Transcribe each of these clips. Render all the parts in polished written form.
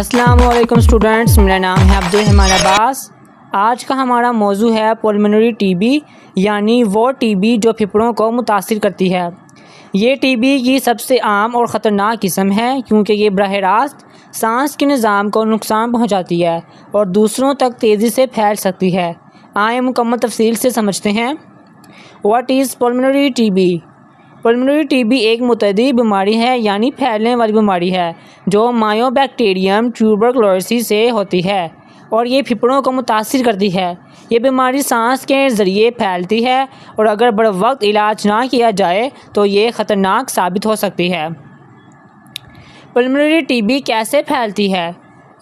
अस्सलामुअलैकुम स्टूडेंट्स, मेरा नाम है अब्दुल रहमान अब्बास। आज का हमारा मौजू है पल्मोनरी टीबी, यानी वो टीबी जो फेफड़ों को मुतासिर करती है। ये टीबी की सबसे आम और ख़तरनाक किस्म है क्योंकि ये बराह रास्त सांस के निज़ाम को नुकसान पहुंचाती है और दूसरों तक तेज़ी से फैल सकती है। आइए मुकम्मल तफसील से समझते हैं। What is pulmonary TB? Pulmonary TB एक मुतअद्दी बीमारी है, यानी फैलने वाली बीमारी है जो मायोबैक्टीरियम ट्यूबरकुलोसिस से होती है और ये फेफड़ों को मुतासिर करती है। ये बीमारी सांस के ज़रिए फैलती है और अगर बर वक्त इलाज ना किया जाए तो ये ख़तरनाक साबित हो सकती है। पल्मोनरी टीबी कैसे फैलती है?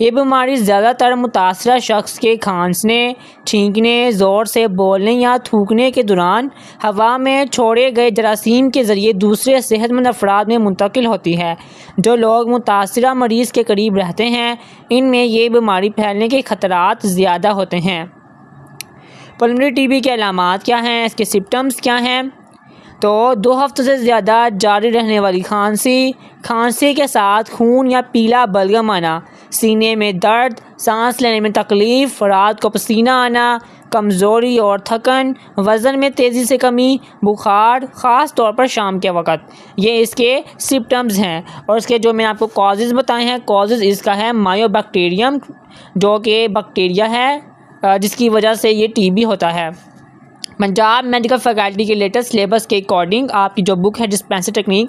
ये बीमारी ज़्यादातर मुतासरा शख्स के खांसने, छींकने, ज़ोर से बोलने या थूकने के दौरान हवा में छोड़े गए जरासीम के ज़रिए दूसरे सेहतमंद अफराद में मुंतकिल होती है। जो लोग मुतासरा मरीज़ के करीब रहते हैं, इनमें ये बीमारी फैलने के ख़तरात ज़्यादा होते हैं। पल्मोनरी टीबी के अलामात क्या हैं? इसके सिम्पटम्स क्या हैं? तो 2 हफ्ते से ज़्यादा जारी रहने वाली खांसी, खांसी के साथ खून या पीला बलगम आना, सीने में दर्द, सांस लेने में तकलीफ़, रात को पसीना आना, कमज़ोरी और थकन, वज़न में तेज़ी से कमी, बुखार, ख़ास तौर पर शाम के वक़्त, ये इसके सिम्पटम्स हैं। और इसके जो मैंने आपको कॉजेज़ बताए हैं, कॉजेज़ इसका है मायोबैक्टीरियम, जो कि बैक्टीरिया है जिसकी वजह से ये टीबी होता है। पंजाब मेडिकल फैकल्टी के लेटेस्ट सिलेबस के अकॉर्डिंग आपकी जो बुक है डिस्पेंसर टेक्निक,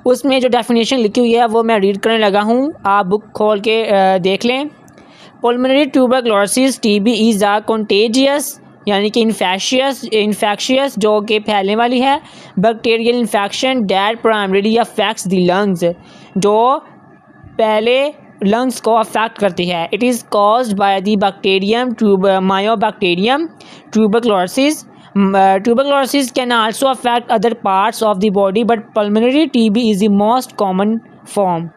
उसमें जो डेफिनेशन लिखी हुई है वो मैं रीड करने लगा हूँ, आप बुक खोल के देख लें। Pulmonary tuberculosis TB is a contagious, यानी कि इन्फेक्शियस जो कि फैलने वाली है, bacterial infection that primarily affects the lungs, जो पहले लंग्स को अफेक्ट करती है। It is caused by the bacterium mycobacterium tuberculosis. Tuberculosis can also affect other parts of the body, but pulmonary TB is the most common form.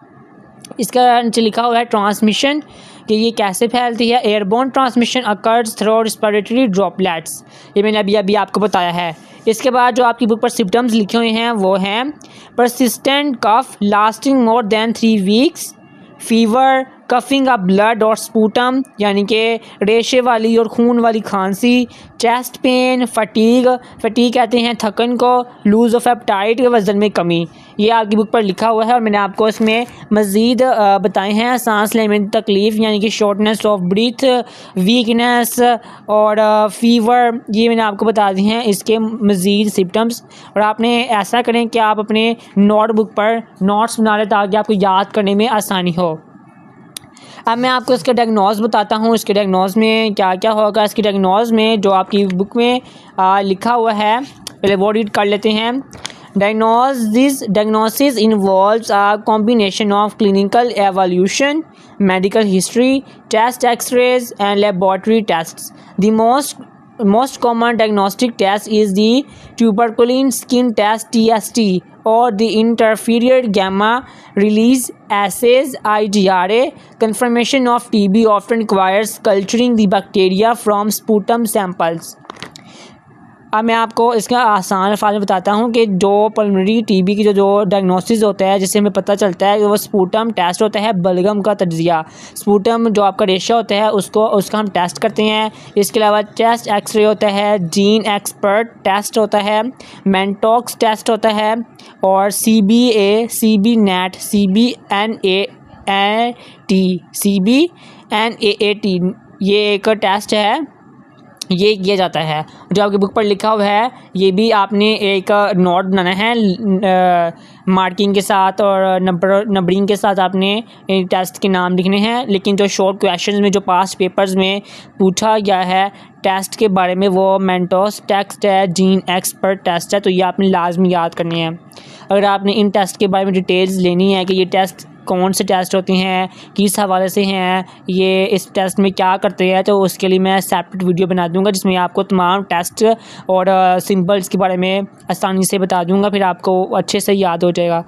इसका नीचे लिखा हुआ है ट्रांसमिशन, कि ये कैसे फैलती है। Airborne transmission occurs through respiratory droplets, ये मैंने अभी आपको बताया है। इसके बाद जो आपकी बुक पर सिम्पटम्स लिखे हुए हैं वो हैं persistent cough lasting more than 3 weeks, fever, coughing up blood और स्पूटम, यानी कि रेशे वाली और खून वाली खांसी, चेस्ट पेन, फटीग कहते हैं थकन को, लूज ऑफ एपेटाइट, वज़न में कमी, ये आपकी बुक पर लिखा हुआ है। और मैंने आपको इसमें मज़ीद बताए हैं सांस लेने में तकलीफ़, यानी कि शॉर्टनेस ऑफ ब्रीथ, वीकनेस और फीवर, ये मैंने आपको बता दी हैं इसके मज़ीद सिम्पटम्स। और आपने ऐसा करें कि आप अपने नोटबुक पर नोट्स बना लें ताकि आपको याद करने में आसानी हो। अब मैं आपको इसका डायग्नोज बताता हूँ, इसके डायग्नोज में क्या क्या होगा। इसकी डायग्नोज में जो आपकी बुक में लिखा हुआ है, पहले वो रीड कर लेते हैं। Diagnosis involves a combination of clinical evaluation, medical history, test X-rays, and laboratory tests. The most common diagnostic test is the tuberculin skin test (TST) or the interfered gamma release assays (IGRA). Confirmation of TB often requires culturing the bacteria from sputum samples. अब मैं आपको इसका आसान अल्फाज में बताता हूँ कि जो पल्मोनरी टीबी की जो डायग्नोसिस होता है, जिससे हमें पता चलता है कि वो स्पूटम टेस्ट होता है, बलगम का तज्जिया, स्पूटम जो आपका रेशा होता है उसका हम टेस्ट करते हैं। इसके अलावा चेस्ट एक्सरे होता है, जीन एक्सपर्ट टेस्ट होता है, मेंटॉक्स टेस्ट होता है और CBNAAT ये एक टेस्ट है, ये किया जाता है। जो आपकी बुक पर लिखा हुआ है ये भी आपने एक नोट बनाना है मार्किंग के साथ और नंबरिंग के साथ, आपने टेस्ट के नाम लिखने हैं। लेकिन जो शॉर्ट क्वेश्चंस में जो पास्ट पेपर्स में पूछा गया है टेस्ट के बारे में, वो मेंटोस टेस्ट है, जीन एक्सपर्ट टेस्ट है, तो ये आपने लाजमी याद करनी है। अगर आपने इन टेस्ट के बारे में डिटेल्स लेनी है कि ये टेस्ट कौन से टेस्ट होते हैं, किस हवाले से हैं, ये इस टेस्ट में क्या करते हैं, तो उसके लिए मैं सेपरेट वीडियो बना दूंगा जिसमें आपको तमाम टेस्ट और सिंबल्स के बारे में आसानी से बता दूंगा, फिर आपको अच्छे से याद हो जाएगा।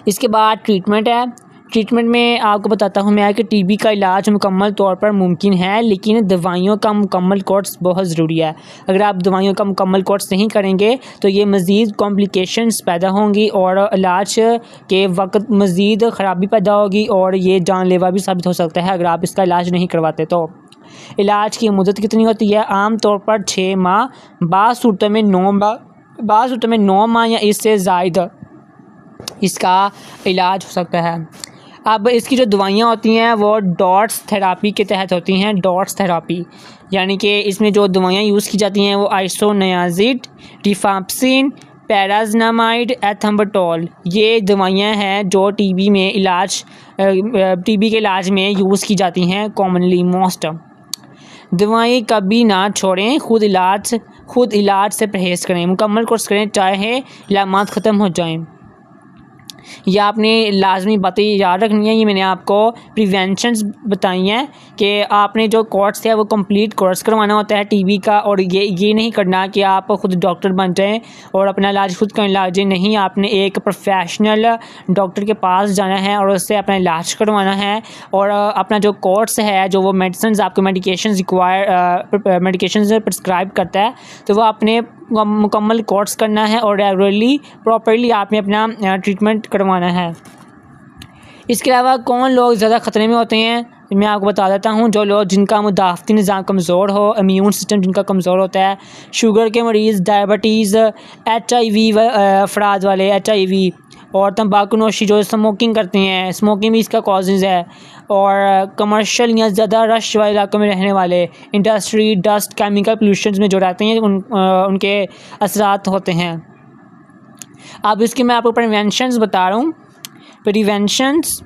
इसके बाद ट्रीटमेंट है। ट्रीटमेंट में आपको बताता हूँ मैं कि टीबी का इलाज मुकम्मल तौर पर मुमकिन है, लेकिन दवाइयों का मुकम्मल कोर्स बहुत ज़रूरी है। अगर आप दवाइयों का मुकम्मल कोर्स नहीं करेंगे तो ये मज़ीद कॉम्प्लिकेशंस पैदा होंगी और इलाज के वक्त मज़ीद ख़राबी पैदा होगी और ये जानलेवा भी साबित हो सकता है अगर आप इसका इलाज नहीं करवाते तो। इलाज की मुद्दत कितनी होती है? आम तौर पर 6 माह, बाज़ सूरतों में 9 माह, बाज़ सूरतों में 9 माह या इससे ज़ायद इसका इलाज हो सकता है। अब इसकी जो दवाइयाँ होती हैं वो डॉट्स थेरापी के तहत होती हैं। डॉट्स थेरापी यानी कि इसमें जो दवाइयाँ यूज़ की जाती हैं वो आइसोनियाज़िड, रिफाम्पिसिन, पैराज़िनामाइड, एथम्बटोल, ये दवाइयाँ हैं जो टीबी के इलाज में यूज़ की जाती हैं कॉमनली मोस्ट। दवाई कभी ना छोड़ें, खुद इलाज से परहेज़ करें, मुकम्मल कोर्स करें चाहे इलामात ख़त्म हो जाएं। यह आपने लाजमी बातें याद रखनी है। ये मैंने आपको प्रिवेंशंस बताई हैं कि आपने जो कोर्स है वो कंप्लीट कोर्स करवाना होता है टीबी का, और ये नहीं करना कि आप खुद डॉक्टर बन जाएं और अपना इलाज खुद करने लग जाएं। नहीं, आपने एक प्रोफेशनल डॉक्टर के पास जाना है और उससे अपना इलाज करवाना है, और अपना जो कोर्स है, जो वो मेडिसिन आपको मेडिकेशन प्रिस्क्राइब करता है, तो वो आपने मुकम्मल कोर्स करना है और रेगुलरली प्रॉपर्ली आपने अपना ट्रीटमेंट करवाना है। इसके अलावा कौन लोग ज़्यादा ख़तरे में होते हैं मैं आपको बता देता हूँ। जो लोग जिनका मुदाफ़ती निज़ाम कमज़ोर हो, इम्यून सिस्टम जिनका कमज़ोर होता है, शुगर के मरीज़, डायबिटीज़, HIV अफराद वाले HIV, और तंबाकू नोशी जो स्मोकिंग करते हैं, स्मोकिंग भी इसका कॉजेज़ है, और कमर्शियल या ज़्यादा रश वाले इलाकों में रहने वाले, इंडस्ट्री, डस्ट, केमिकल पोल्यूशन में जो रहते हैं उनके असरात होते हैं। अब इसके मैं आपको प्रिवेंशंस बता रहा हूँ। प्रिवेंशंस,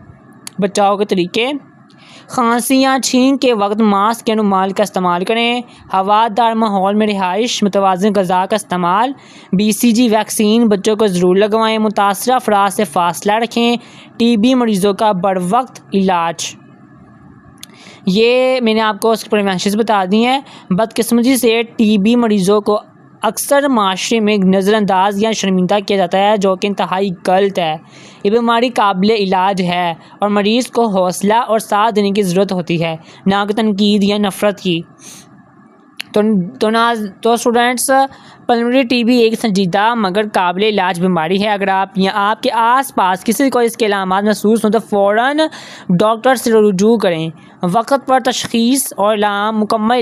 बचाव के तरीके: खांसी या छींक के वक्त मास्क या रुमाल का इस्तेमाल करें। हवादार माहौल में रिहाइश, मुतवाज़िन ग़िज़ा का इस्तेमाल। BCG वैक्सीन बच्चों को ज़रूर लगवाएं। मुतासरा अफराद से फ़ासला रखें। TB मरीज़ों का बरवक्त इलाज। ये मैंने आपको उसके प्रिवेंशंस बता दी हैं। बदकिस्मती से TB मरीज़ों को अक्सर माशरे में नज़रअंदाज या शर्मिंदा किया जाता है, जो कि इंतहाई गलत है। ये बीमारी काबिल इलाज है और मरीज़ को हौसला और साथ देने की ज़रूरत होती है, ना कि तनकीद या नफ़रत की। तो स्टूडेंट्स, पल्मोनरी TB एक संजीदा मगर काबिल इलाज बीमारी है। अगर आप या आपके आसपास किसी को इसके अलामात महसूस हो तो फ़ौरन डॉक्टर से रुजू करें। वक्त पर तशख़ीस और मुकम्मल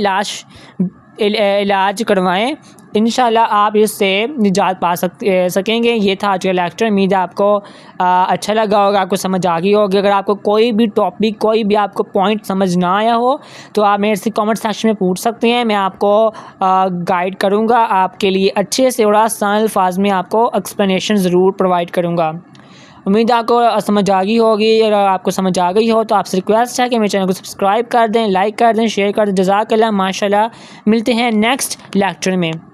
इलाज करवाएं। इंशाल्लाह आप इससे निजात पा सकेंगे। ये था आज का लेक्चर। उम्मीद है आपको अच्छा लगा होगा, आपको समझ आ गई होगी। अगर आपको कोई भी टॉपिक, कोई भी आपको पॉइंट समझ ना आया हो तो आप मेरे से कमेंट सेक्शन में पूछ सकते हैं। मैं आपको गाइड करूँगा, आपके लिए अच्छे से और आसान अल्फाज में आपको एक्सप्लेनेशन ज़रूर प्रोवाइड करूँगा। उम्मीद है आपको समझ आ गई होगी। अगर आपको समझ आ गई हो तो आपसे रिक्वेस्ट है कि मेरे चैनल को सब्सक्राइब कर दें, लाइक कर दें, शेयर कर दें। जज़ाकल्लाह, माशाल्लाह। मिलते हैं नेक्स्ट लेक्चर में।